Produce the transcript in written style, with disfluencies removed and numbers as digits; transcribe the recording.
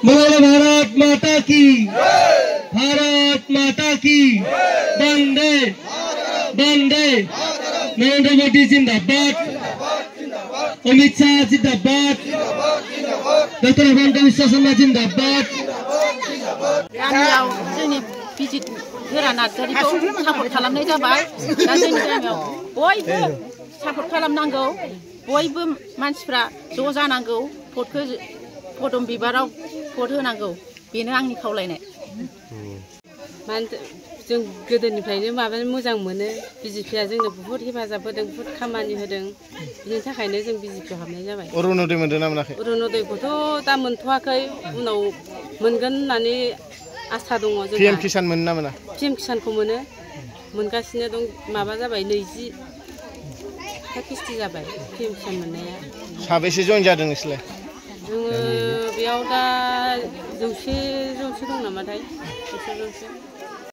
बोलो भारत माता की, भारत माता की, वंदे वंदे। नरेंद्र मोदी जिंदाबाद, अमित शाह जिंदाबाद, डॉक्टर हिमंत बिश्व शर्मा जिंदाबाद। गामियाव जोंनि बिजित गोरा नार्जारिखौ सापर्ट खालामनाय जाबाय। दा जोंनि गामियाव बयबो सापर्ट खालामनांगौ, बयबो मानसिफ्रा ज' जानांगौ, भटखौ पदम बिबाराव भट होनांगौ, बेनो आंनि खावलायनाय। जों गोदोनिफ्रायनो माबानो मोजां मोनो, बिजेपिआ जोंनो बुहुत हेफाजाब होदों, बुहुत खामानि होदों, बिनि थाखायनो जों बिजेपिआव हाबनाय जाबाय। अरुणोदय मोनदों ना मोनाखै? अरुणोदयखौथ' दा मोनथ'वाखै, उनाव मोनगोन होननानै आसा दङ जोंहा। पिएम किसान मोनो ना मोना? पिएम किसानखौ मोनगासिनो दं, माबा जाबाय 20 किस्ति जाबाय पिएम किसान मोननाया। साबेसे जइन जादों नोंसोरलाय? जोङो बेयाव दा 100 दं नामाथाय, 100 जनसो।